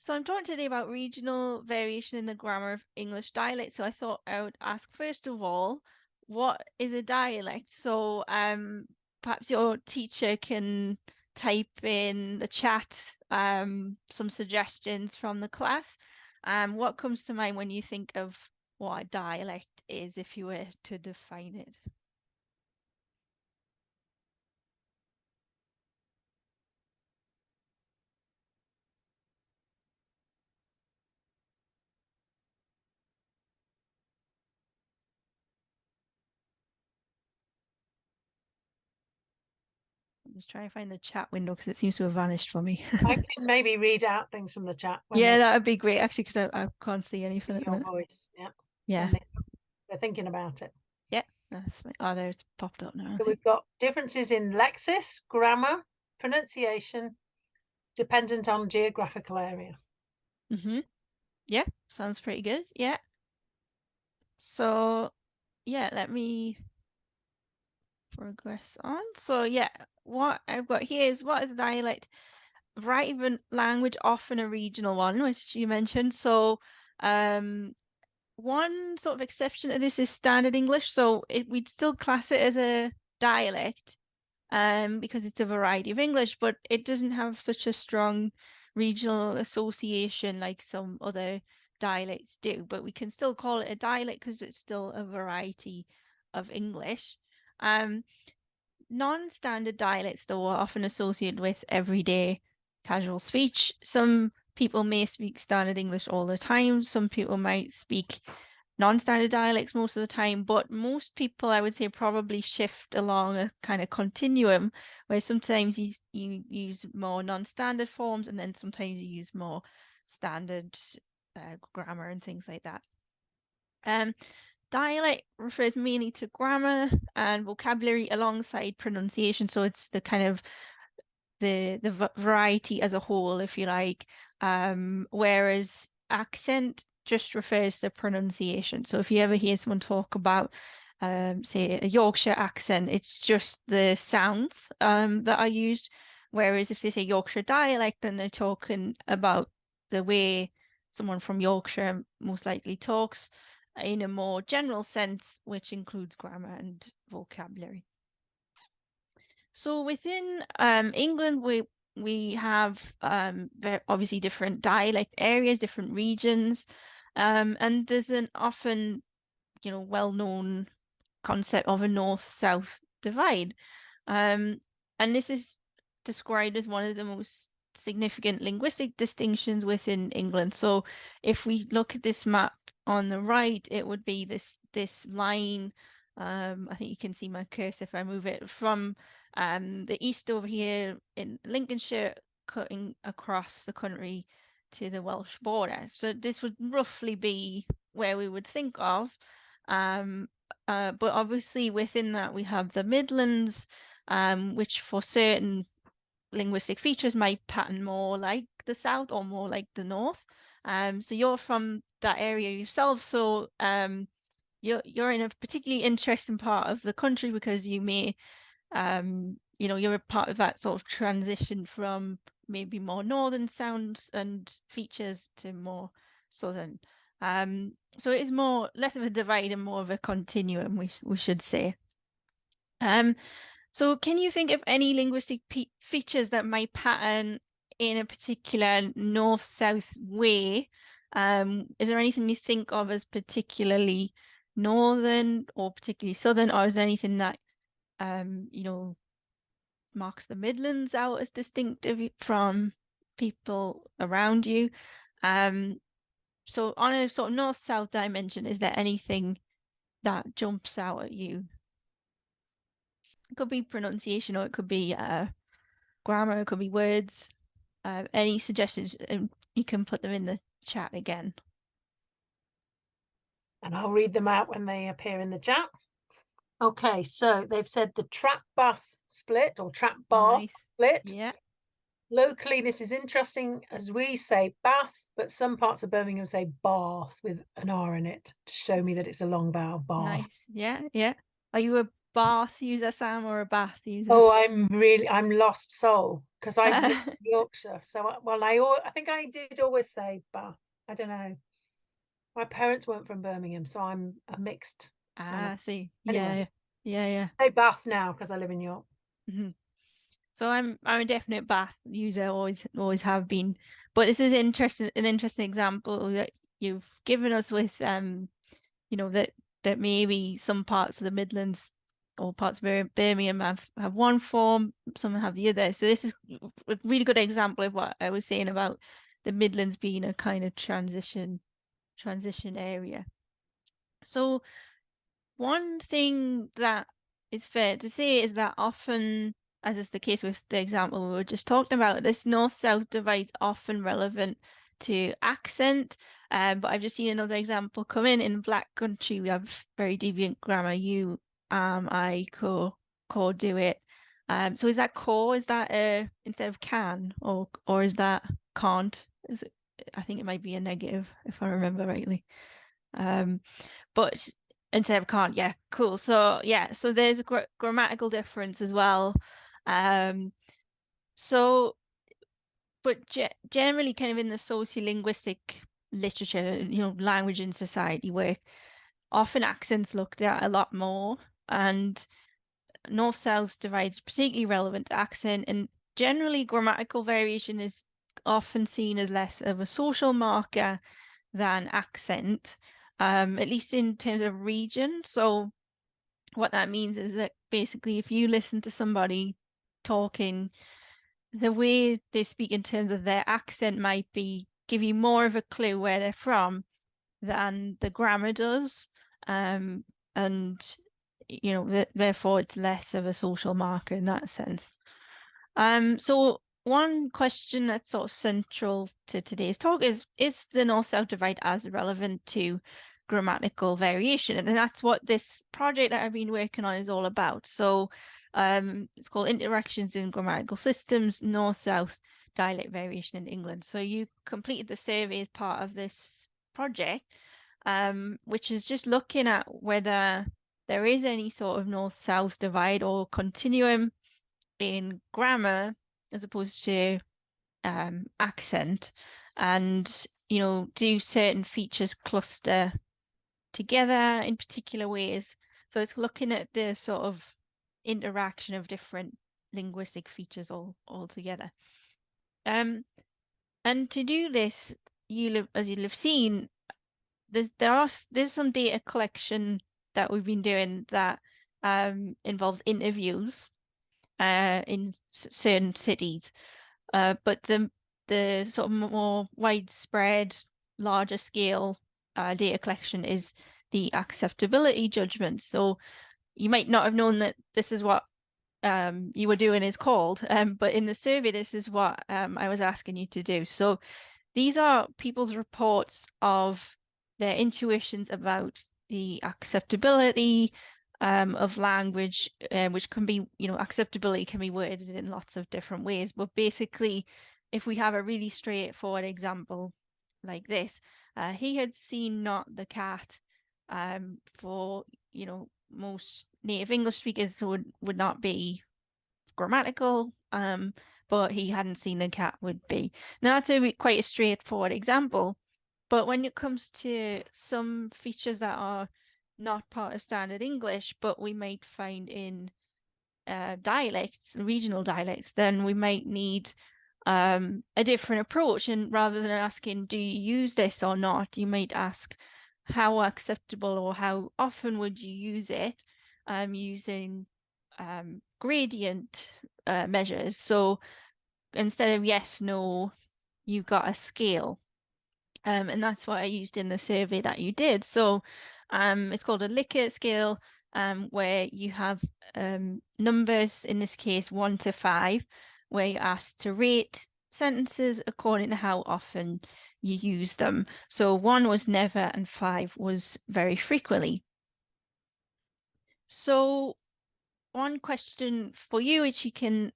So I'm talking today about regional variation in the grammar of English dialect. So I thought I would ask first of all, what is a dialect? So perhaps your teacher can type in the chat some suggestions from the class. What comes to mind when you think of what a dialect is if you were to define it? I'm just trying to find the chat window because it seems to have vanished for me. I can maybe read out things from the chat when Yeah, that would be great actually because I can't see anything in at the your minute. voice. Yeah. Yeah. When they're thinking about it. Yeah, that's fine. Oh, there it's popped up now. So we've got differences in lexis, grammar, pronunciation, dependent on geographical area. Mm-hmm. Yeah, sounds pretty good. Yeah. So, yeah, let me progress on. So, yeah, what I've got here is what is a dialect? Variety of a language, often a regional one, which you mentioned. So, one sort of exception to this is standard English. So we'd still class it as a dialect, because it's a variety of English, but it doesn't have such a strong regional association like some other dialects do. But we can still call it a dialect because it's still a variety of English. Um, Non-standard dialects, though, are often associated with everyday casual speech. Some people may speak standard English all the time. Some people might speak non-standard dialects most of the time, but most people, I would say, probably shift along a kind of continuum where sometimes you use more non-standard forms and then sometimes you use more standard grammar and things like that. Um, Dialect refers mainly to grammar and vocabulary alongside pronunciation, so it's the kind of the variety as a whole, if you like. Whereas accent just refers to pronunciation. So if you ever hear someone talk about, say, a Yorkshire accent, it's just the sounds that are used. Whereas if they say Yorkshire dialect, then they're talking about the way someone from Yorkshire most likely talks in a more general sense, which includes grammar and vocabulary. So within England, we have obviously different dialect areas, different regions, and there's an often, well-known concept of a north-south divide. And this is described as one of the most significant linguistic distinctions within England. So if we look at this map on the right, it would be this line. I think you can see my cursor if I move it from the east over here in Lincolnshire, cutting across the country to the Welsh border. So this would roughly be where we would think of. But obviously within that we have the Midlands, which for certain linguistic features might pattern more like the South or more like the North. So you're from that area yourself, so you're in a particularly interesting part of the country because you may you're a part of that sort of transition from maybe more northern sounds and features to more southern. So it is less of a divide and more of a continuum, we should say. So can you think of any linguistic features that might pattern in a particular north-south way? Is there anything you think of as particularly northern or particularly southern, or is there anything that marks the Midlands out as distinctive from people around you? So on a sort of north-south dimension, is there anything that jumps out at you? It could be pronunciation or it could be grammar, it could be words. Any suggestions, you can put them in the chat again. And I'll read them out when they appear in the chat. Okay, so they've said the trap bath split or trap bar split. Yeah. Locally, this is interesting as we say bath, but some parts of Birmingham say bath with an R in it to show me that it's a long vowel, bath. Nice. Yeah, yeah. Are you a Bath user, Sam, or a Bath user? Oh, I'm lost soul because I've lived Yorkshire, so I think I did always say Bath. I don't know. My parents weren't from Birmingham, so I'm a mixed kind of. Ah, see, Anyway, yeah, yeah. say Bath now because I live in York. Mhm. So I'm a definite Bath user, always have been. But this is an interesting example that you've given us with that maybe some parts of the Midlands or parts of Birmingham have one form, some have the other. So this is a really good example of what I was saying about the Midlands being a kind of transition area. So one thing that is fair to say is that often, as is the case with the example we were just talking about, this north-south divide is often relevant to accent. But I've just seen another example come in Black Country. We have very deviant grammar. You, I, do it. So is that Is that instead of can, or is that can't? Is it, I think it might be a negative if I remember rightly. Um, but instead of can't, yeah, cool. So yeah, so there's a grammatical difference as well. Um, so but generally, kind of in the sociolinguistic literature, language and society work, often accents looked at a lot more, and north-south divides particularly relevant to accent, and generally grammatical variation is often seen as less of a social marker than accent, at least in terms of region. So what that means is that basically if you listen to somebody talking, the way they speak in terms of their accent might be give you more of a clue where they're from than the grammar does. And therefore it's less of a social marker in that sense. So one question that's sort of central to today's talk is the North-South divide as relevant to grammatical variation? And that's what this project that I've been working on is all about. So it's called Interactions in Grammatical Systems, North-South Dialect Variation in England. So you completed the survey as part of this project, which is just looking at whether there is any sort of North-South divide or continuum in grammar as opposed to accent, and do certain features cluster together in particular ways. So it's looking at the sort of interaction of different linguistic features all together. And to do this, as you'll have seen, there's some data collection that we've been doing that involves interviews in certain cities. But the sort of more widespread, larger scale data collection is the acceptability judgment. So you might not have known that this is what you were doing is called, but in the survey, this is what I was asking you to do. So these are people's reports of their intuitions about the acceptability of language, which can be, acceptability can be worded in lots of different ways. But basically, if we have a really straightforward example like this, he had seen not the cat. For, most native English speakers would not be grammatical, but he hadn't seen the cat would be. Now that's quite a straightforward example, but when it comes to some features that are not part of standard English, but we might find in dialects, regional dialects, then we might need a different approach. And rather than asking, do you use this or not, you might ask, how acceptable or how often would you use it, using gradient measures. So instead of yes, no, you've got a scale. And that's what I used in the survey that you did. So it's called a Likert scale, where you have numbers, in this case 1 to 5, where you're asked to rate sentences according to how often you use them. So 1 was never and 5 was very frequently. So one question for you, which you can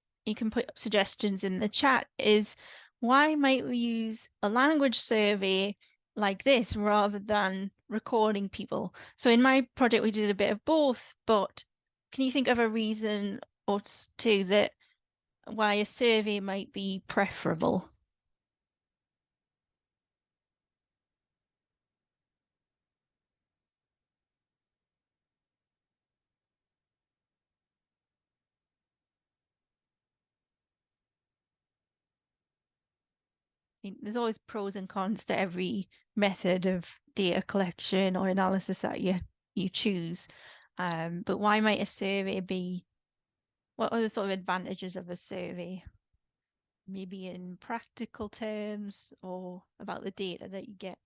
put suggestions in the chat, is why might we use a language survey like this rather than recording people? So in my project, we did a bit of both, but can you think of a reason or two that why a survey might be preferable. There's always pros and cons to every method of data collection or analysis that you choose. But why might a survey be, what are the sort of advantages of a survey? Maybe in practical terms or about the data that you get.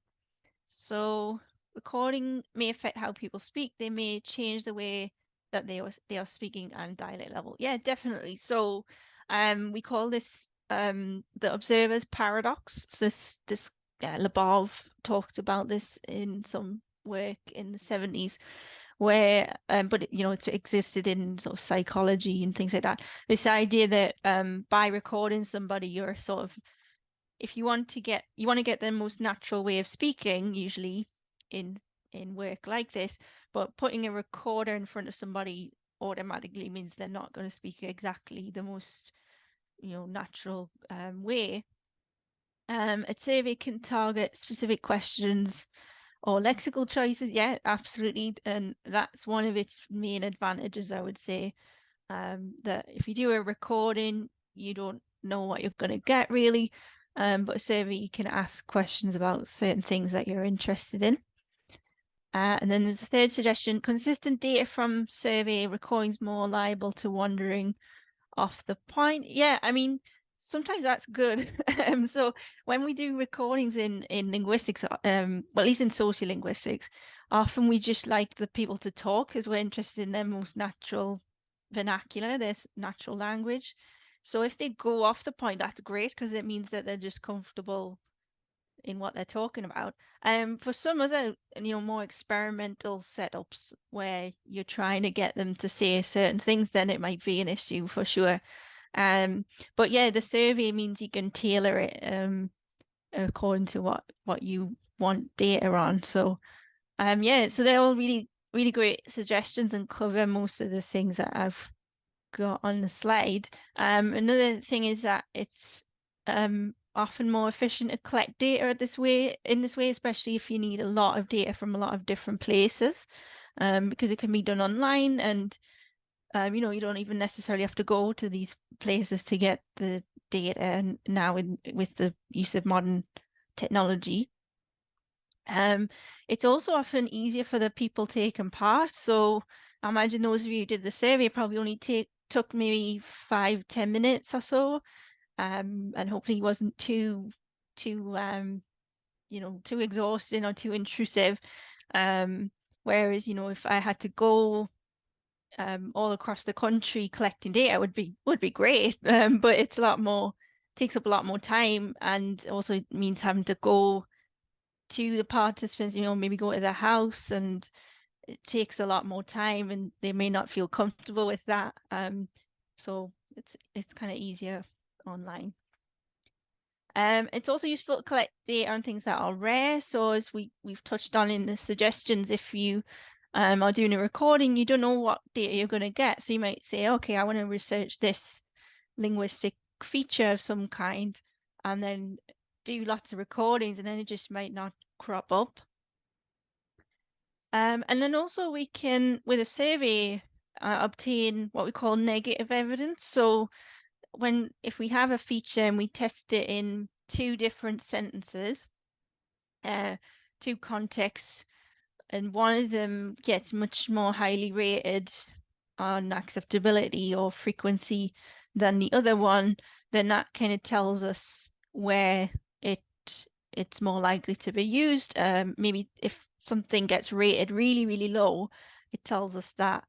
So recording may affect how people speak. They may change the way that they are speaking and dialect level. Yeah, definitely. So we call this the observer's paradox. So this Labov talked about this in some work in the 70s where but it's existed in sort of psychology and things like that. This idea that by recording somebody you're sort of, if you want to get the most natural way of speaking, usually in work like this, but putting a recorder in front of somebody automatically means they're not going to speak exactly the most natural way. A survey can target specific questions or lexical choices. Yeah, absolutely, and that's one of its main advantages, I would say. That if you do a recording, you don't know what you're going to get really. But a survey, you can ask questions about certain things that you're interested in. And then there's a third suggestion: consistent data from survey recordings more liable to wandering off the point. Yeah, I mean, sometimes that's good. So when we do recordings in linguistics, well, at least in sociolinguistics, often we just like the people to talk because we're interested in their most natural vernacular, their natural language. So if they go off the point, that's great because it means that they're just comfortable in what they're talking about. For some other, more experimental setups where you're trying to get them to say certain things, then it might be an issue for sure. But yeah, the survey means you can tailor it according to what you want data on. So yeah, so they're all really really great suggestions and cover most of the things that I've got on the slide. Another thing is that it's often more efficient to collect data in this way, especially if you need a lot of data from a lot of different places, because it can be done online and you don't even necessarily have to go to these places to get the data and now with the use of modern technology. It's also often easier for the people taking part. So I imagine those of you who did the survey probably only took maybe 5-10 minutes or so, and hopefully wasn't too exhausting or too intrusive. Whereas, if I had to go all across the country collecting data would be great. But it's a lot more, takes up a lot more time and also means having to go to the participants, maybe go to their house, and it takes a lot more time and they may not feel comfortable with that. So it's kind of easier online. It's also useful to collect data on things that are rare. So as we've touched on in the suggestions, if you are doing a recording, you don't know what data you're going to get. So you might say, okay, I want to research this linguistic feature of some kind, and then do lots of recordings, and then it just might not crop up. And then also we can, with a survey, obtain what we call negative evidence. So if we have a feature and we test it in two different sentences, two contexts, and one of them gets much more highly rated on acceptability or frequency than the other one, then that kind of tells us where it it's more likely to be used. Maybe if something gets rated really, really low, it tells us that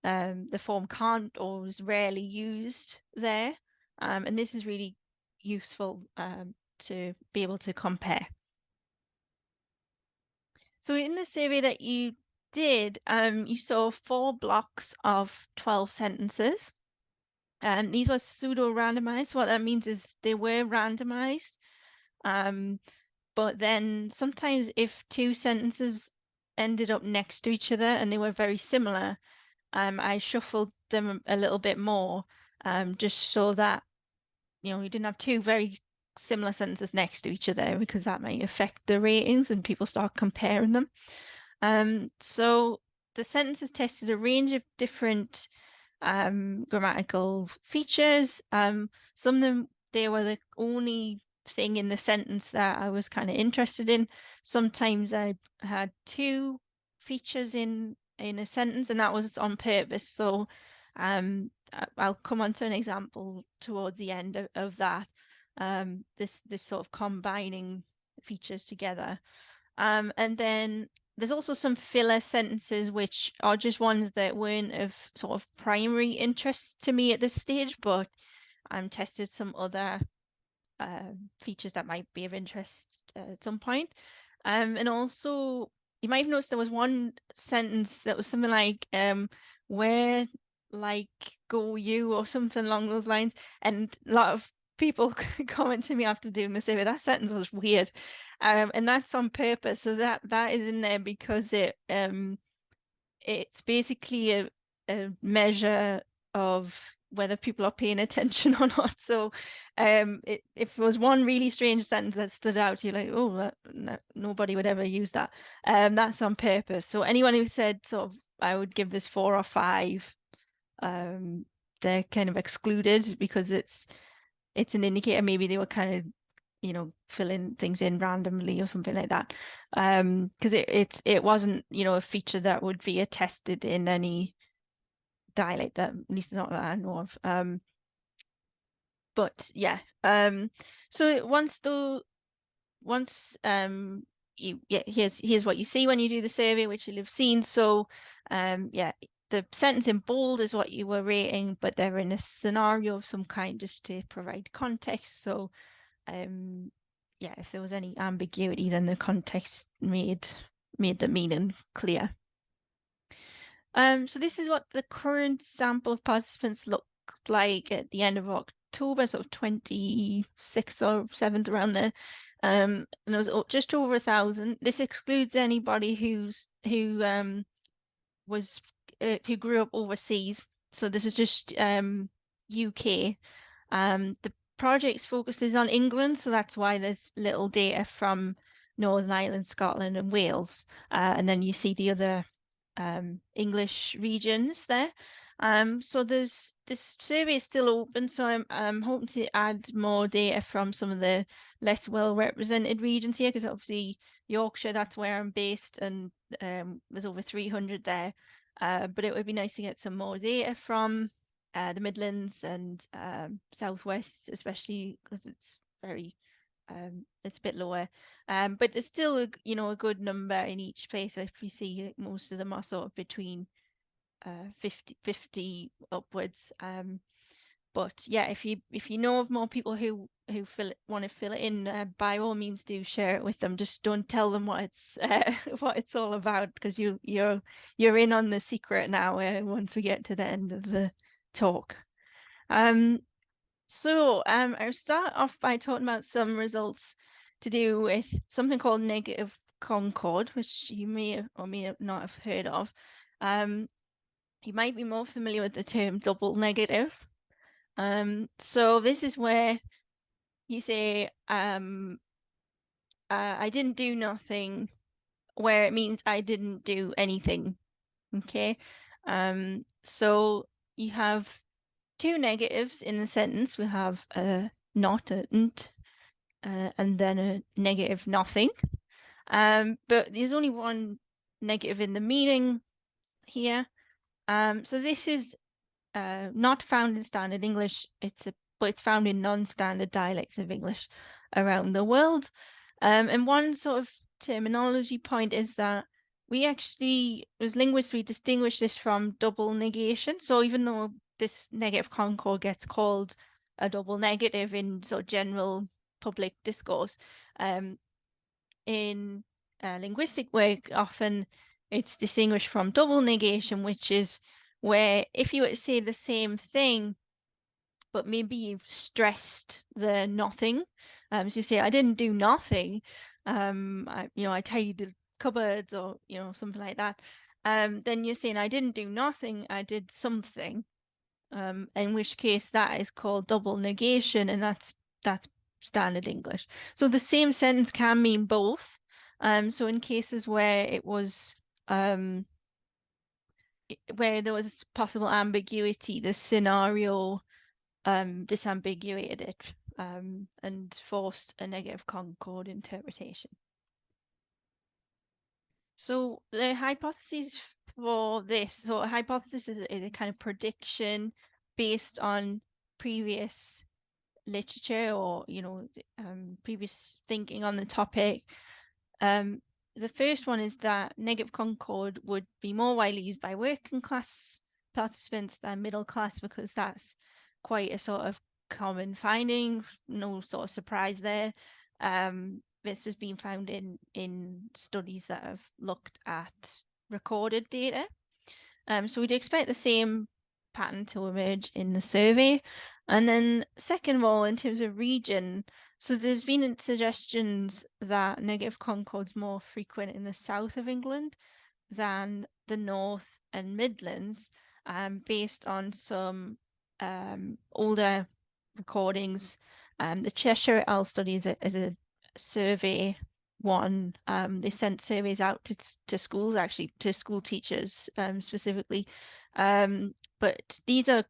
the form can't or is rarely used there. And this is really useful to be able to compare. So in the survey that you did, you saw 4 blocks of 12 sentences. And these were pseudo-randomized. What that means is they were randomized. But then sometimes if two sentences ended up next to each other and they were very similar, I shuffled them a little bit more, just so that you didn't have two very similar sentences next to each other, because that might affect the ratings and people start comparing them. So the sentences tested a range of different grammatical features. Some of them, they were the only thing in the sentence that I was kind of interested in. Sometimes I had two features in a sentence, and that was on purpose. So I'll come on to an example towards the end of that. This sort of combining features together. And then there's also some filler sentences, which are just ones that weren't of sort of primary interest to me at this stage, but tested some other features that might be of interest at some point. And also, you might have noticed there was one sentence that was something like, where like go you, or something along those lines. And a lot of people comment to me after doing the survey, that sentence was weird. And that's on purpose. So that is in there because it's basically a measure of whether people are paying attention or not. So if there was one really strange sentence that stood out, you're like, oh, nobody would ever use that. That's on purpose. So anyone who said sort of, I would give this 4 or 5, they're kind of excluded, because it's an indicator maybe they were kind of filling things in randomly or something like that. Because it wasn't a feature that would be attested in any dialect, that at least not that I know of. But yeah, so here's what you see when you do the survey, which you'll have seen. So yeah, the sentence in bold is what you were rating, but they're in a scenario of some kind, just to provide context. So yeah, if there was any ambiguity, then the context made the meaning clear. So this is what the current sample of participants looked like at the end of October, sort of 26th or 7th, around there. And there was just over 1,000. This excludes anybody who grew up overseas. So this is just UK. The project's focuses on England, so that's why there's little data from Northern Ireland, Scotland, and Wales. And then you see the other English regions there. So this survey is still open, so I'm hoping to add more data from some of the less well represented regions here, because obviously Yorkshire, that's where I'm based, and there's over 300 there. But it would be nice to get some more data from the Midlands and Southwest, especially because it's it's a bit lower. But there's still a good number in each place. If you see, most of them are sort of between 50 upwards. But yeah, if you know of more people who want to fill it in, by all means do share it with them. Just don't tell them what it's what it's all about, because you're in on the secret now, once we get to the end of the talk. So I'll start off by talking about some results to do with something called negative concord, which you may or may not have heard of. You might be more familiar with the term double negative. So this is where you say, I didn't do nothing, where it means I didn't do anything. Okay. So you have two negatives in the sentence. We have a not, a "n't," and then a negative nothing. But there's only one negative in the meaning here. So this is not found in standard English. But it's found in non-standard dialects of English around the world. And one sort of terminology point is that we actually, as linguists, we distinguish this from double negation. So even though this negative concord gets called a double negative in sort of general public discourse, in linguistic work, often it's distinguished from double negation, which is where if you were to say the same thing, but maybe you've stressed the nothing. So you say, I didn't do nothing. I tidied the cupboards, or, something like that. Then you're saying, I didn't do nothing, I did something. in which case that is called double negation, and that's standard English. So the same sentence can mean both. So in cases where it was where there was possible ambiguity, the scenario disambiguated it and forced a negative concord interpretation. So the hypotheses for this, so a hypothesis is a kind of prediction based on previous literature or previous thinking on the topic. The first one is that negative concord would be more widely used by working class participants than middle class, because that's quite a sort of common finding. No sort of surprise there. This has been found in studies that have looked at recorded data. So we'd expect the same pattern to emerge in the survey. And then second of all, in terms of region, so there's been suggestions that negative concord's more frequent in the south of England than the north and Midlands, based on some older recordings. The Cheshire Owl study is a survey one. They sent surveys out to schools, actually to school teachers specifically. But these are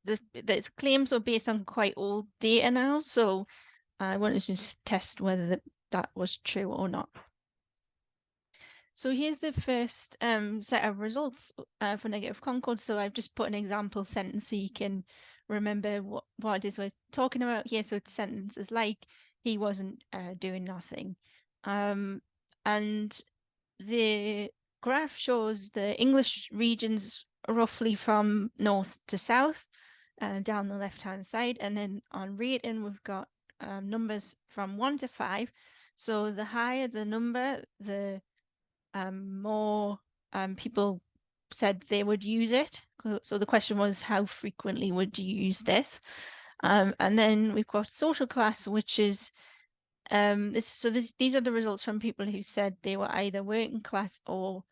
the claims are based on quite old data now, so I wanted to just test whether that was true or not. So here's the first set of results for negative concord. So I've just put an example sentence so you can remember what it is we're talking about here. So it's sentences like, he wasn't doing nothing. And the graph shows the English regions roughly from north to south, down the left-hand side. And then on rating, we've got numbers from 1 to 5. So the higher the number, the more people said they would use it. So the question was, how frequently would you use this? And then we've got social class, which is these are the results from people who said they were either working class or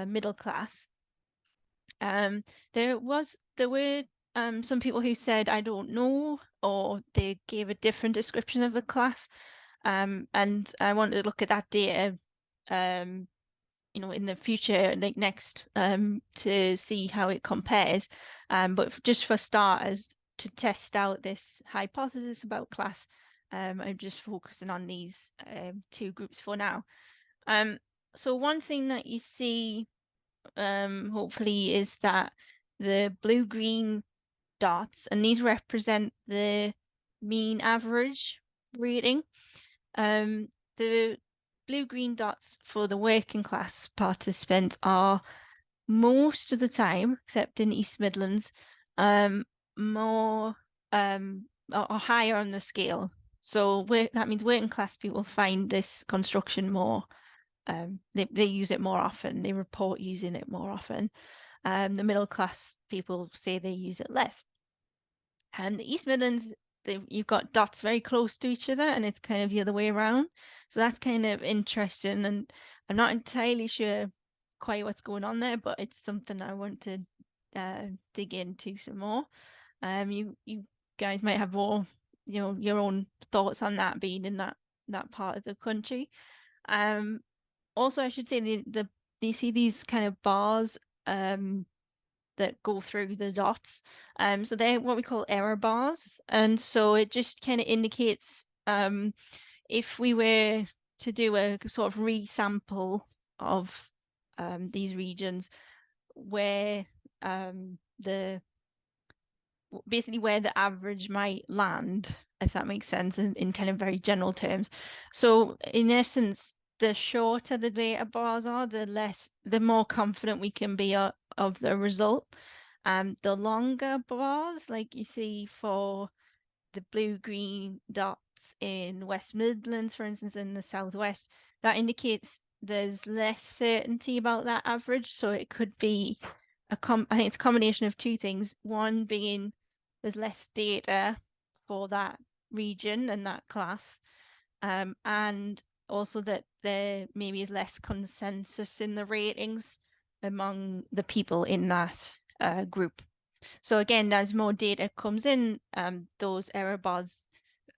middle class. There were some people who said, I don't know, or they gave a different description of the class. And I wanted to look at that data in the future, like next, to see how it compares. But just for starters, to test out this hypothesis about class, I'm just focusing on these two groups for now. So one thing that you see, hopefully, is that the blue-green dots, and these represent the mean average rating. The blue-green dots for the working class participants are most of the time, except in East Midlands, more or higher on the scale. So that means working class people find this construction more. They use it more often. They report using it more often. The middle class people say they use it less. And the East Midlands, you've got dots very close to each other, and it's kind of the other way around. So that's kind of interesting, and I'm not entirely sure quite what's going on there, but it's something I want to dig into some more. You guys might have more, your own thoughts on that, being in that part of the country. Also, I should say you see these kind of bars that go through the dots. So they're what we call error bars. And so it just kind of indicates if we were to do a sort of resample of these regions, where basically where the average might land, if that makes sense, in kind of very general terms. So in essence, the shorter the data bars are, the more confident we can be of the result. The longer bars, like you see for the blue-green dots in West Midlands, for instance, in the Southwest, that indicates there's less certainty about that average. So it could be I think it's a combination of two things. One being there's less data for that region and that class, and also that there maybe is less consensus in the ratings among the people in that group. So again, as more data comes in, those error bars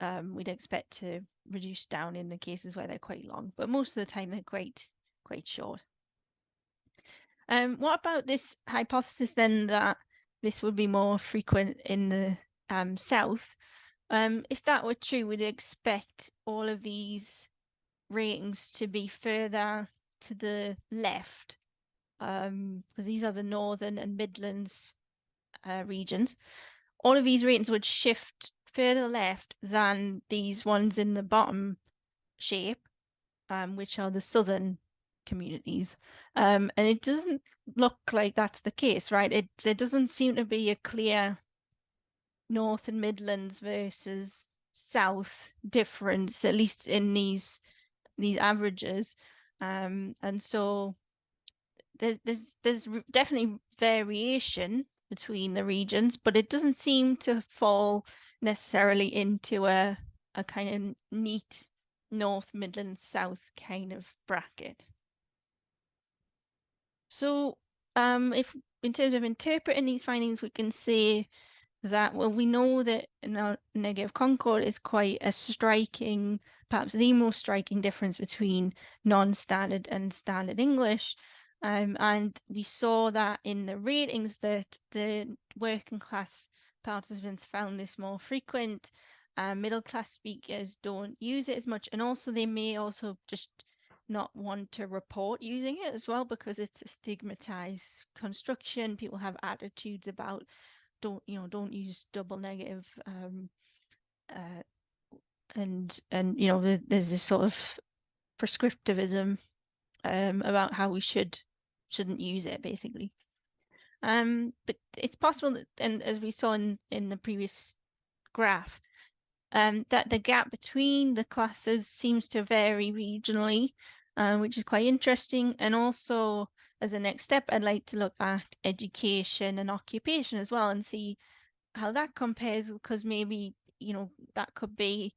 we'd expect to reduce down in the cases where they're quite long, but most of the time they're quite short. What about this hypothesis then that this would be more frequent in the south? If that were true, we'd expect all of these ratings to be further to the left, because these are the northern and Midlands regions. All of these ratings would shift further left than these ones in the bottom shape, which are the southern communities. And it doesn't look like that's the case, right? There doesn't seem to be a clear North and Midlands versus South difference, at least in these averages. And so there's definitely variation between the regions, but it doesn't seem to fall necessarily into a kind of neat North, Midlands, South kind of bracket. So if in terms of interpreting these findings, we can say that, well, we know that negative concord is quite a striking, perhaps the most striking difference between non-standard and standard English. And we saw that in the ratings that the working class participants found this more frequent. Middle class speakers don't use it as much, and also they may also just not want to report using it as well because it's a stigmatized construction. People have attitudes about don't use double negative, and there's this sort of prescriptivism about how we shouldn't use it basically. But it's possible that, and as we saw in the previous graph, that the gap between the classes seems to vary regionally, which is quite interesting. And also, as a next step, I'd like to look at education and occupation as well and see how that compares, because maybe that could be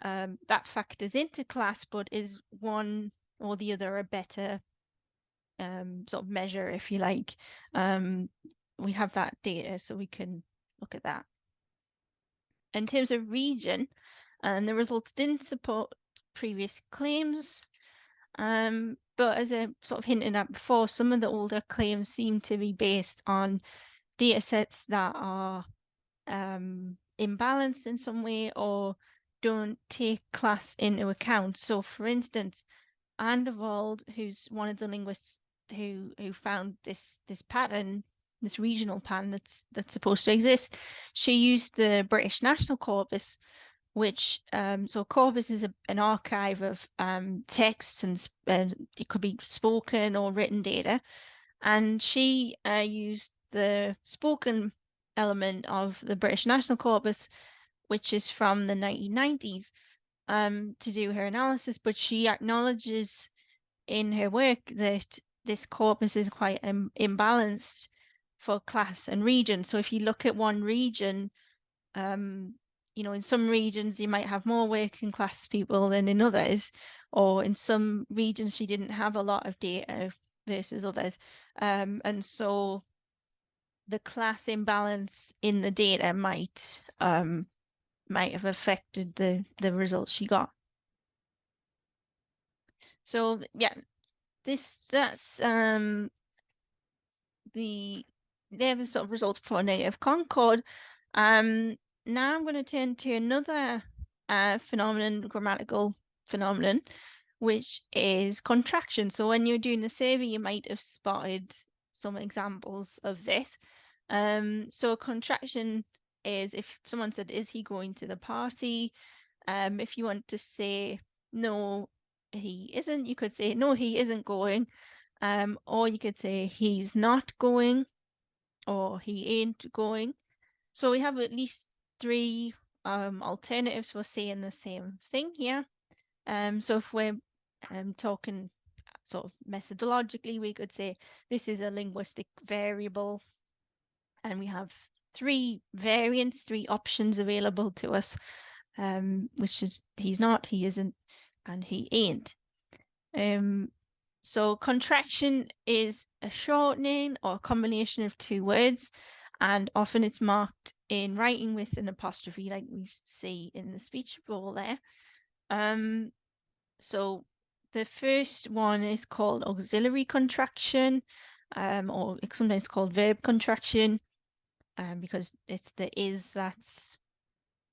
that factors into class, but is one or the other a better sort of measure, if you like. We have that data, so we can look at that. In terms of region, the results didn't support previous claims, but as I sort of hinted at before, some of the older claims seem to be based on data sets that are imbalanced in some way or don't take class into account. So, for instance, Andervold, who's one of the linguists who found this pattern, this regional pattern that's supposed to exist, she used the British National Corpus, which so corpus is an archive of texts, and it could be spoken or written data, and she used the spoken element of the British National Corpus, which is from the 1990s, to do her analysis. But she acknowledges in her work that this corpus is quite imbalanced for class and region. So if you look at one region, in some regions you might have more working class people than in others, or in some regions she didn't have a lot of data versus others. And so the class imbalance in the data might have affected the results she got. So yeah, that's they're the sort of results for negative concord. Now I'm going to turn to another grammatical phenomenon, which is contraction. So when you're doing the survey, you might have spotted some examples of this. So a contraction is if someone said, "Is he going to the party?" If you want to say, "No, he isn't," you could say, "No, he isn't going." Or you could say, "He's not going," or "He ain't going." So we have at least three alternatives for saying the same thing here. So if we're talking sort of methodologically, we could say this is a linguistic variable, and we have three variants, three options available to us, which is he's not, he isn't, and he ain't. So contraction is a shortening or a combination of two words. and often it's marked in writing with an apostrophe, like we see in the speech bubble there. So the first one is called auxiliary contraction, or it's sometimes called verb contraction, because it's the is that's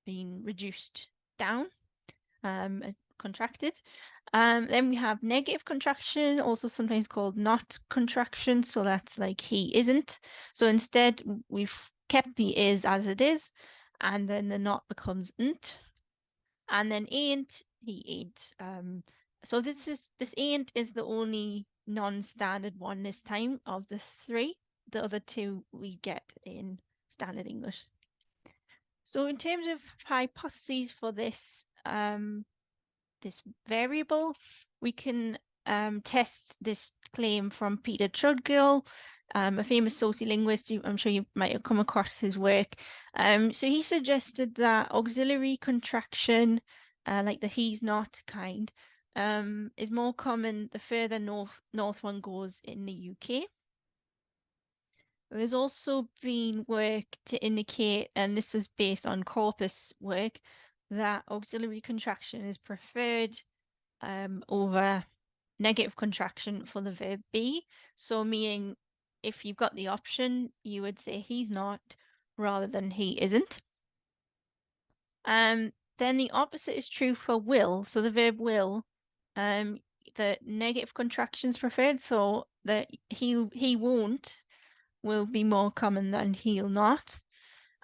been reduced down, contracted. Then we have negative contraction, also sometimes called not contraction. So that's like he isn't. So instead, we've kept the is as it is, and then the not becomes n't. And then ain't, he ain't. So this ain't is the only non-standard one this time of the three. The other two we get in standard English. So in terms of hypotheses for this this variable, we can test this claim from Peter Trudgill, a famous sociolinguist. I'm sure you might have come across his work. So he suggested that auxiliary contraction, like the he's not kind, is more common the further north one goes in the UK. There's also been work to indicate, and this was based on corpus work, that auxiliary contraction is preferred over negative contraction for the verb be. So meaning if you've got the option, you would say he's not rather than he isn't. Then the opposite is true for will. So the verb will, the negative contraction is preferred. So that he won't will be more common than he'll not.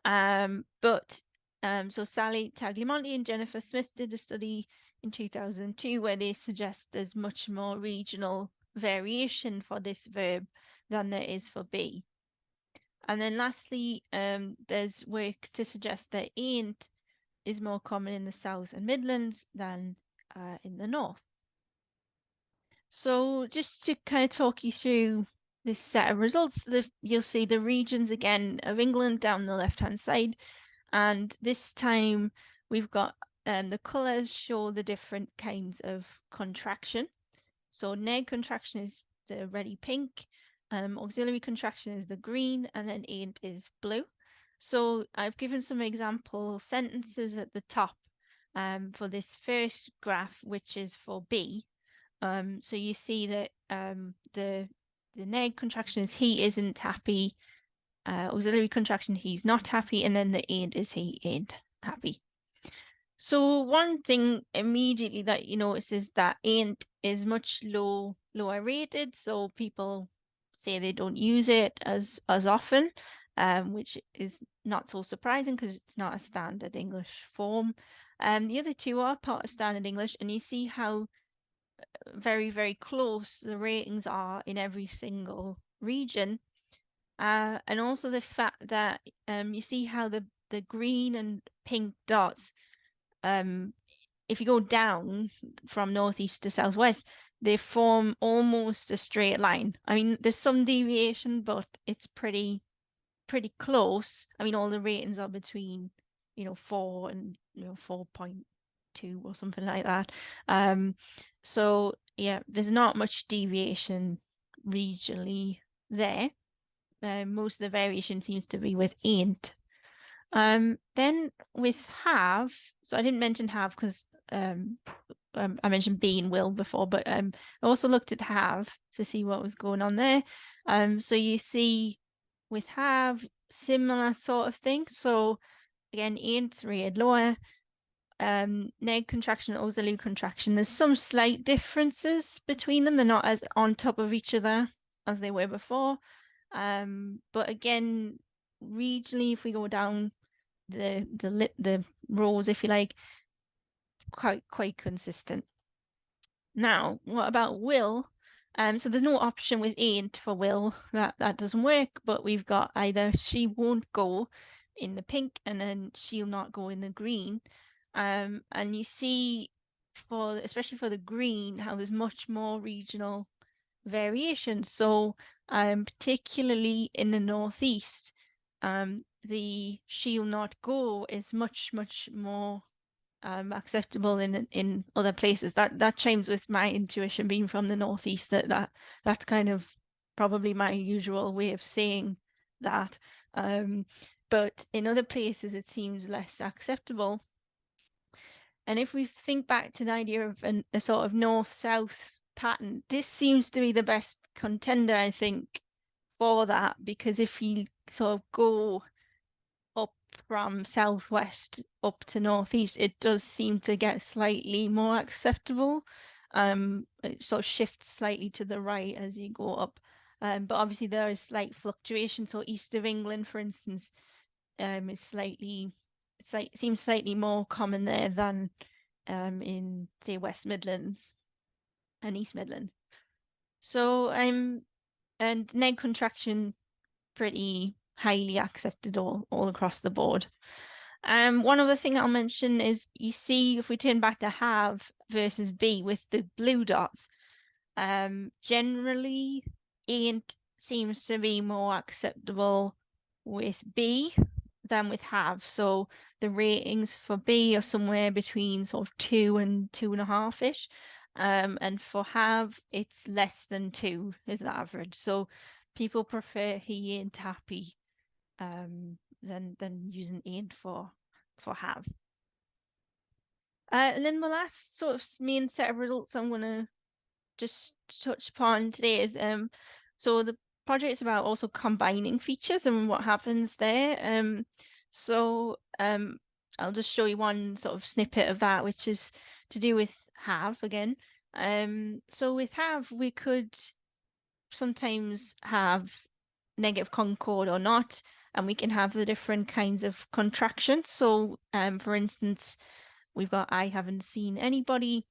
So Sally Tagliamonte and Jennifer Smith did a study in 2002 where they suggest there's much more regional variation for this verb than there is for be. And then lastly, there's work to suggest that ain't is more common in the South and Midlands than in the North. So just to kind of talk you through this set of results, you'll see the regions again of England down the left-hand side. And this time we've got the colours show the different kinds of contraction. So neg contraction is the reddy pink, auxiliary contraction is the green, and then ain't is blue. So I've given some example sentences at the top for this first graph, which is for B. So you see that the neg contraction is he isn't happy, auxiliary contraction he's not happy, and then the ain't is he ain't happy. So one thing immediately that you notice is that ain't is much lower rated, so people say they don't use it as often, which is not so surprising because it's not a standard English form. The other two are part of standard English, and you see how very, very close the ratings are in every single region. And also the fact that you see how the green and pink dots, if you go down from northeast to southwest, they form almost a straight line. I mean, there's some deviation, but it's pretty close. I mean, all the ratings are between 4 and 4.2 or something like that. So yeah, there's not much deviation regionally there. Most of the variation seems to be with ain't. Then with have, so I didn't mention have because I mentioned be and will before, but I also looked at have to see what was going on there. So you see with have, similar sort of thing. So again, ain't rated lower, neg contraction, auxiliary contraction. There's some slight differences between them. They're not as on top of each other as they were before. But again, regionally, if we go down the rows, if you like, quite consistent. Now, what about will? So there's no option with ain't for will. That doesn't work, but we've got either she won't go in the pink and then she'll not go in the green. And you see especially for the green, how there's much more regional variation. So particularly in the northeast, the she'll not go is much more acceptable in other places. That chimes with my intuition being from the northeast, that's kind of probably my usual way of saying that. But in other places, it seems less acceptable. And if we think back to the idea of a sort of north-south pattern, this seems to be the best contender, I think, for that, because if you sort of go up from southwest up to northeast, it does seem to get slightly more acceptable. It sort of shifts slightly to the right as you go up. But obviously there is slight fluctuation. So east of England, for instance, is seems slightly more common there than in say West Midlands and East Midlands. So and neg contraction pretty highly accepted all across the board. One other thing I'll mention is you see if we turn back to have versus be with the blue dots, generally ain't seems to be more acceptable with be than with have. So the ratings for be are somewhere between sort of 2 and 2.5-ish. And for have, it's less than 2 is the average. So people prefer he ain't happy than using ain't for have. And then the last sort of main set of results I'm gonna just touch upon today is so the project is about also combining features and what happens there. So I'll just show you one sort of snippet of that, which is to do with have again. So with have, we could sometimes have negative concord or not, and we can have the different kinds of contractions. So for instance, we've got I haven't seen anybody,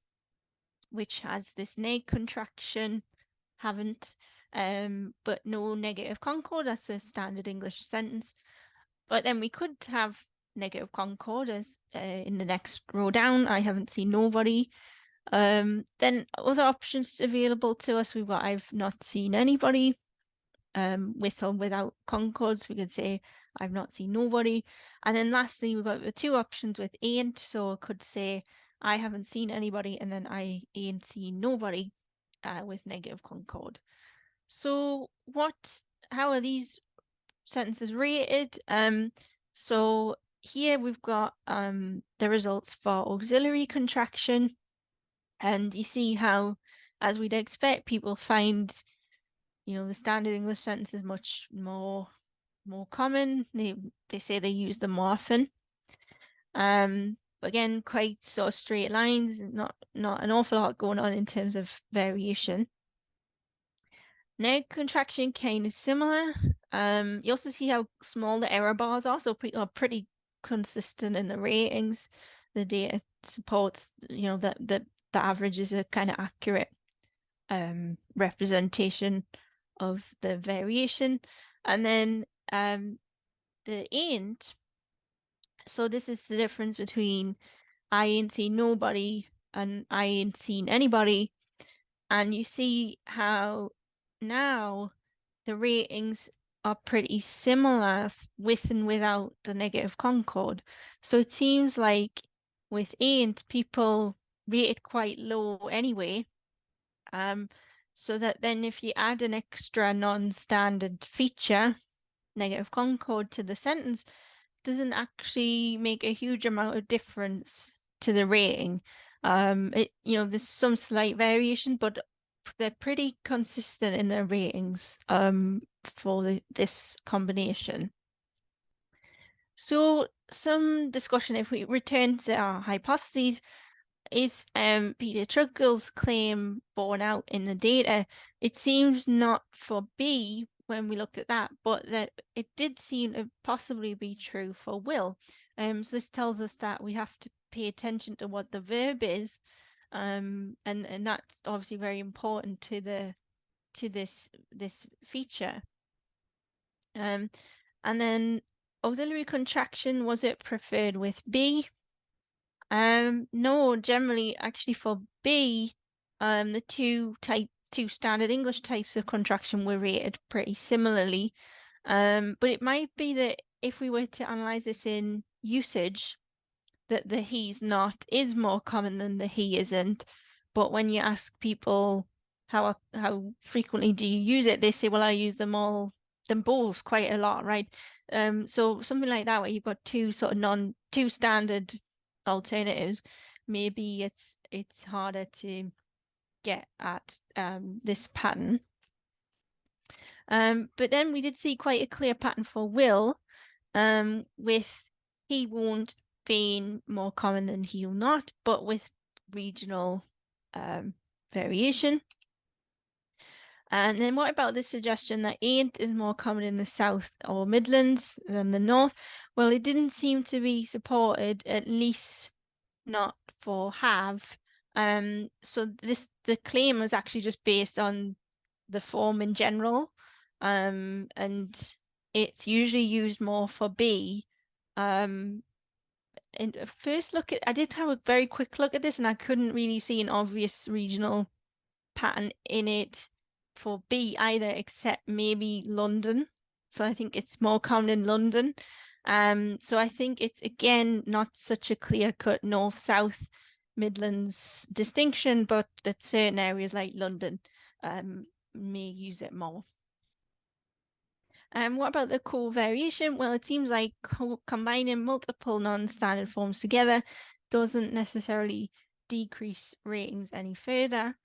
which has this neg contraction, haven't, but no negative concord. That's a standard English sentence. But then we could have negative concord as in the next row down. I haven't seen nobody. Then other options available to us. We've got I've not seen anybody. With or without concords, we could say I've not seen nobody. And then lastly, we've got the two options with ain't. So I could say I haven't seen anybody, and then I ain't seen nobody with negative concord. So how are these sentences rated? So here we've got the results for auxiliary contraction, and you see how, as we'd expect, people find the standard English sentence is much more common. They say they use them more often. Again, quite sort of straight lines, not an awful lot going on in terms of variation. Neg contraction kind of similar. You also see how small the error bars are, so pretty consistent in the ratings. The data supports, that the average is a kind of accurate representation of the variation. And then the ain't, so this is the difference between I ain't seen nobody and I ain't seen anybody. And you see how now the ratings are pretty similar with and without the negative concord. So it seems like with ain't, people rate it quite low anyway. So that then if you add an extra non-standard feature, negative concord, to the sentence, doesn't actually make a huge amount of difference to the rating. There's some slight variation, but they're pretty consistent in their ratings for this combination. So some discussion, if we return to our hypotheses, is Peter Truggle's claim borne out in the data? It seems not for B when we looked at that, but that it did seem to possibly be true for will. So this tells us that we have to pay attention to what the verb is, and that's obviously very important to this feature. And then auxiliary contraction, was it preferred with B? No, generally, actually for B, the two standard English types of contraction were rated pretty similarly. But it might be that if we were to analyze this in usage, that the he's not is more common than the he isn't. But when you ask people how frequently do you use it, they say, well, I use them all them both quite a lot, right? So something like that where you've got two standard alternatives, maybe it's harder to get at this pattern. But then we did see quite a clear pattern for will, with he won't being more common than he'll not, but with regional variation. And then what about the suggestion that ain't is more common in the South or Midlands than the North? Well, it didn't seem to be supported, at least not for have. So the claim was actually just based on the form in general, and it's usually used more for be. And at first look I did have a very quick look at this, and I couldn't really see an obvious regional pattern in it for B either, except maybe London. So I think it's more common in London. So I think it's again not such a clear-cut north-south Midlands distinction, but that certain areas like London may use it more. What about the covariation? Well, it seems like combining multiple non-standard forms together doesn't necessarily decrease ratings any further.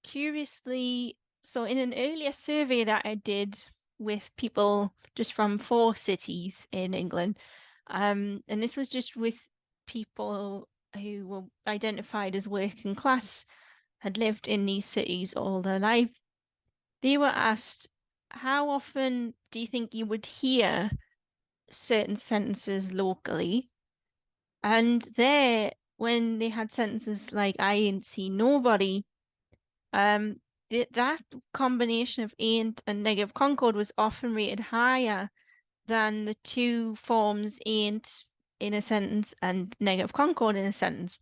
Curiously, so in an earlier survey that I did with people just from 4 cities in England, and this was just with people who were identified as working class, had lived in these cities all their life. They were asked, how often do you think you would hear certain sentences locally? And there, when they had sentences like I ain't seen nobody, that combination of ain't and negative concord was often rated higher than the two forms ain't in a sentence and negative concord in a sentence.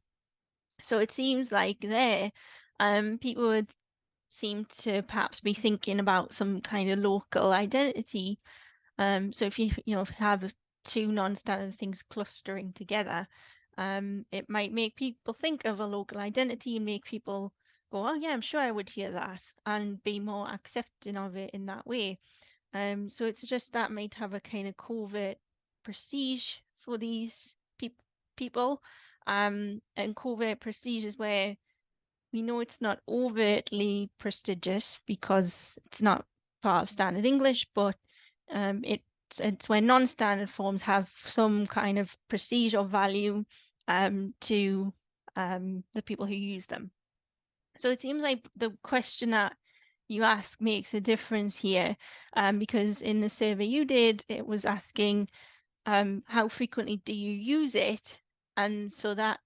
So it seems like there, people would seem to perhaps be thinking about some kind of local identity. So if you have two non-standard things clustering together, it might make people think of a local identity and make people go, oh yeah, I'm sure I would hear that, and be more accepting of it in that way. So it's just that might have a kind of covert prestige for these people. And covert prestige is where we know it's not overtly prestigious because it's not part of standard English, but it's when non-standard forms have some kind of prestige or value to the people who use them. So it seems like the question that you ask makes a difference here, because in the survey you did, it was asking how frequently do you use it, and so that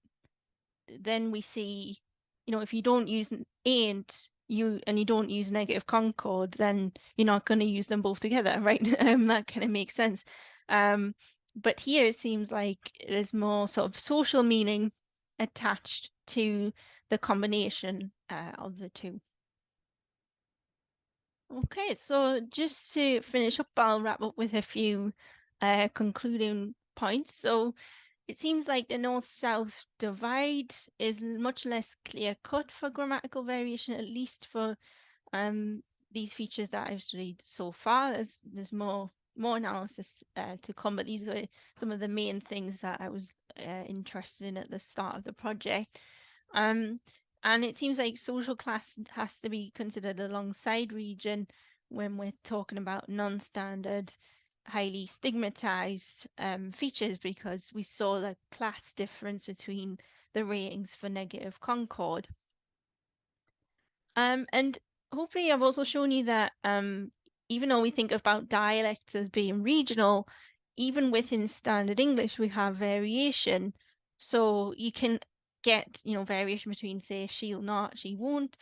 then we see, if you don't use ain't you and you don't use negative concord, then you're not going to use them both together, right? That kind of makes sense. But here it seems like there's more sort of social meaning attached to the combination of the two. Okay, so just to finish up, I'll wrap up with a few concluding points. So it seems like the north-south divide is much less clear-cut for grammatical variation, at least for these features that I've studied so far. There's more analysis to come, but these are some of the main things that I was interested in at the start of the project. And it seems like social class has to be considered alongside region when we're talking about non-standard, highly stigmatized features, because we saw the class difference between the ratings for negative concord. And hopefully I've also shown you that even though we think about dialects as being regional, even within standard English we have variation. So you can get, variation between, say, she'll not, she won't.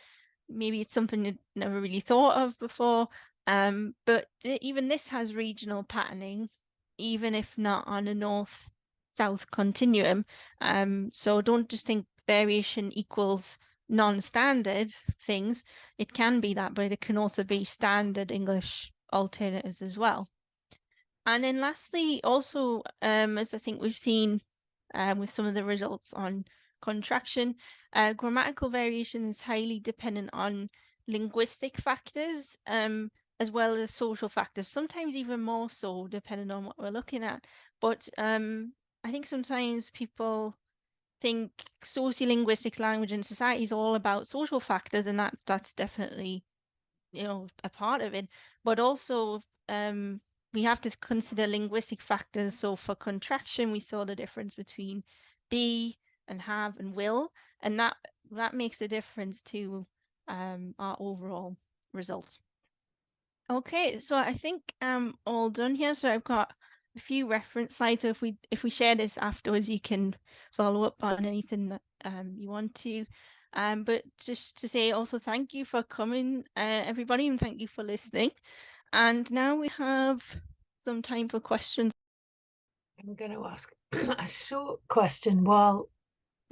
Maybe it's something you've never really thought of before. But even this has regional patterning, even if not on a north-south continuum. So don't just think variation equals non-standard things. It can be that, but it can also be standard English alternatives as well. And then lastly, also, as I think we've seen with some of the results on contraction, grammatical variation is highly dependent on linguistic factors. as well as social factors, sometimes even more so depending on what we're looking at. But I think sometimes people think sociolinguistics, language and society is all about social factors, and that's definitely, a part of it. But also, we have to consider linguistic factors. So for contraction, we saw the difference between be and have and will, and that makes a difference to our overall results. Okay, so I think I'm all done here. So I've got a few reference slides. So if we share this afterwards, you can follow up on anything that you want to. But just to say also thank you for coming, everybody, and thank you for listening. And now we have some time for questions. I'm going to ask a short question while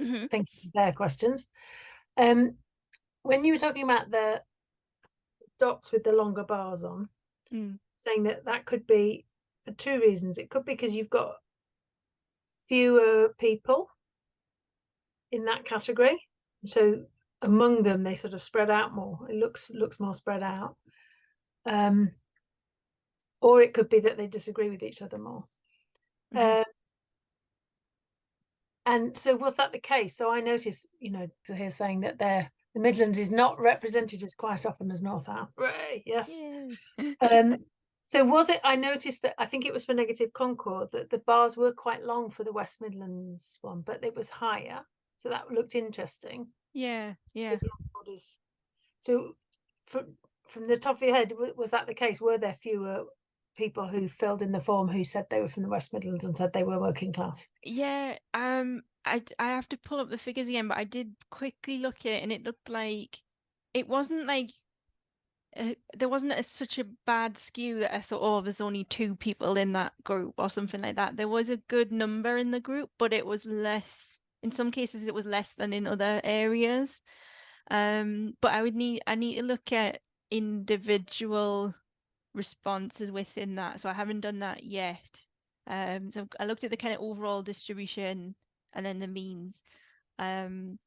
Mhm. thinking of their questions. When you were talking about the dots with the longer bars on, Mm. saying that could be for two reasons. It could be because you've got fewer people in that category, so among them they sort of spread out more. It looks more spread out, or it could be that they disagree with each other more. Mhm. And so was that the case? So I noticed, here saying that the Midlands is not represented as quite often as North South. Right, yes. Yay. So was it? I noticed that I think it was for negative Concord that the bars were quite long for the West Midlands one, but it was higher. So that looked interesting. Yeah, yeah. So from the top of your head, was that the case? Were there fewer people who filled in the form who said they were from the West Midlands and said they were working class? Yeah, I have to pull up the figures again, but I did quickly look at it, and it looked like it wasn't like there wasn't such a bad skew that I thought, oh, there's only two people in that group or something like that. There was a good number in the group, but it was less. In some cases, it was less than in other areas. But I need to look at individual responses within that. So I haven't done that yet. So I looked at the kind of overall distribution and then the means. Um,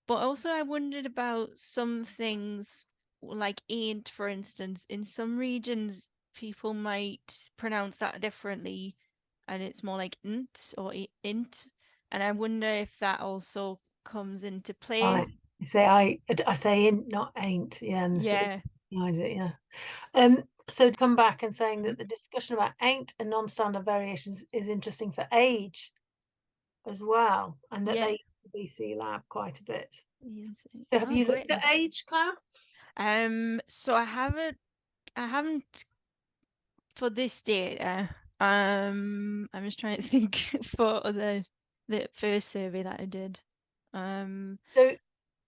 but also I wondered about some things like ain't, for instance. In some regions, people might pronounce that differently, and it's more like int or int. And I wonder if that also comes into play. Right. I say in, not ain't. Yeah, and sort of Yeah. recognize it. Yeah. So to come back and saying that the discussion about ain't and non-standard variations is interesting for age as well, and that Yeah. they BC lab quite a bit. Yes. So have Oh, you great. looked at age, Claire? So I haven't for this data. I'm just trying to think for the first survey that I did. Um, So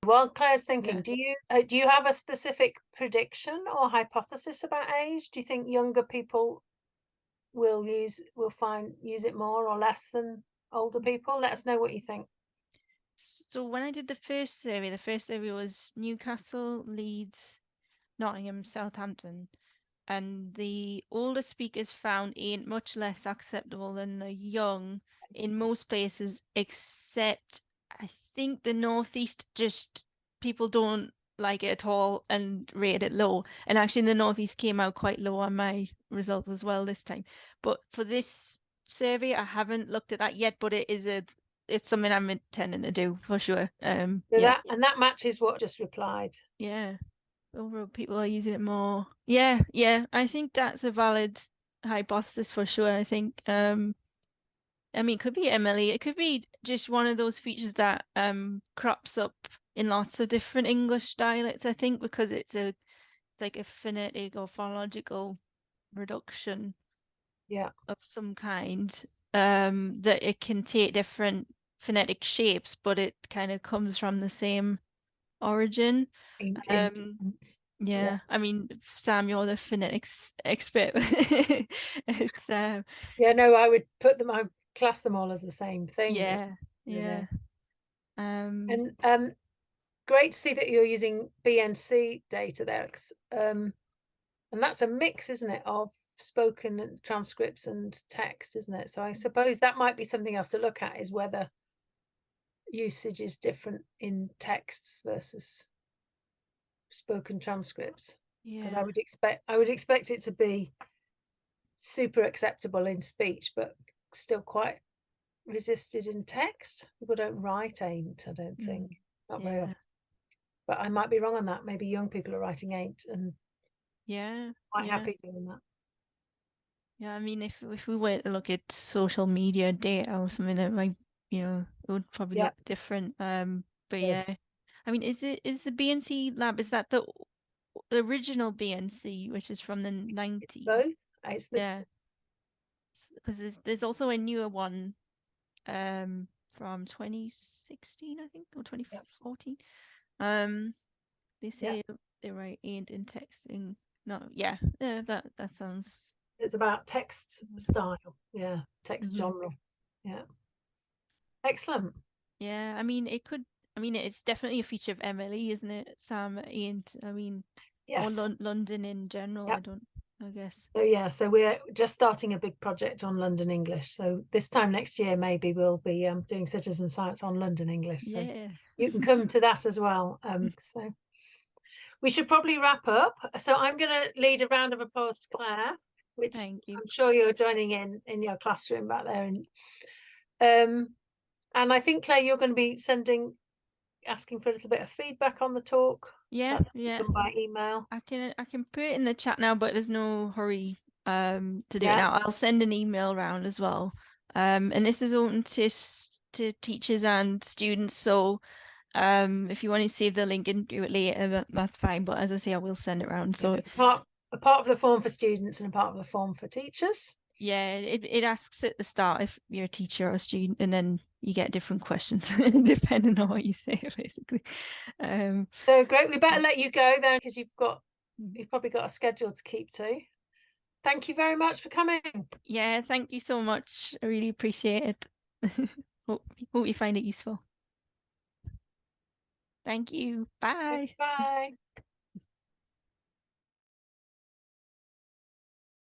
while Claire's yeah. thinking, do you have a specific prediction or hypothesis about age? Do you think younger people will use it more or less than older people? Let us know what you think. So when I did the first survey was Newcastle, Leeds, Nottingham, Southampton, and the older speakers found ain't much less acceptable than the young in most places, except I think the Northeast, just people don't like it at all and rate it low. And actually, the Northeast came out quite low on my results as well this time. But for this survey, I haven't looked at that yet, but it's something I'm intending to do for sure. So Yeah, that matches what just replied. yeah. Overall, people are using it more. Yeah, yeah. I think that's a valid hypothesis for sure. I think, I mean, it could be Emily. It could be just one of those features that crops up in lots of different English dialects, I think, because it's like a phonetic or phonological reduction Yeah. of some kind. That it can take different phonetic shapes, but it kind of comes from the same origin. Um, Yeah. Yeah, I mean, Sam, you're the phonetics expert. It's Yeah, no, I class them all as the same thing. yeah, yeah. Um, And great to see that you're using BNC data there. And that's a mix, isn't it, of spoken transcripts and text, isn't it? So I suppose that might be something else to look at, is whether usage is different in texts versus spoken transcripts. because Yeah. I would expect it to be super acceptable in speech, but still quite resisted in text. People don't write ain't, I don't think. Not very Yeah. often. But I might be wrong on that. Maybe young people are writing ain't and Yeah. quite Yeah. happy doing that. Yeah. I mean, if we were to look at social media data or something, it might, it would probably Yeah, look different. But good. yeah. I mean, is the BNC lab, is that the original BNC, which is from the It's both. 90s? It's the Yeah. Because there's also a newer one from 2016, I think, or yeah, 2014. Um, they yeah. say they write ain't in texting. No, yeah, that sounds. It's about text style. Yeah, text Mm-hmm. genre. Yeah. Excellent. Yeah, I mean, it could. I mean, it's definitely a feature of MLE, isn't it? Sam ain't. I mean, or Yes. London in general. Yep. I guess. So yeah, so we're just starting a big project on London English. So this time next year, maybe we'll be doing citizen science on London English. So Yeah. you can come to that as well. So we should probably wrap up. So I'm going to lead a round of applause to Claire, which Thank you. I'm sure you're joining in your classroom back there. And I think Claire, you're going to be asking for a little bit of feedback on the talk. Yeah, That's yeah. done by email. I can put it in the chat now, but there's no hurry to do it Yeah, now. I'll send an email around as well. And this is open to teachers and students, so if you want to save the link and do it later, that's fine. But as I say, I will send it around. yeah. So There's a part of the form for students and a part of the form for teachers. yeah, it asks at the start if you're a teacher or a student, and then you get different questions depending on what you say, basically. Um, So great. We better let you go then because you've probably got a schedule to keep to. Thank you very much for coming. yeah, thank you so much. I really appreciate it. hope, hope you find it useful. Thank you. Bye. Bye.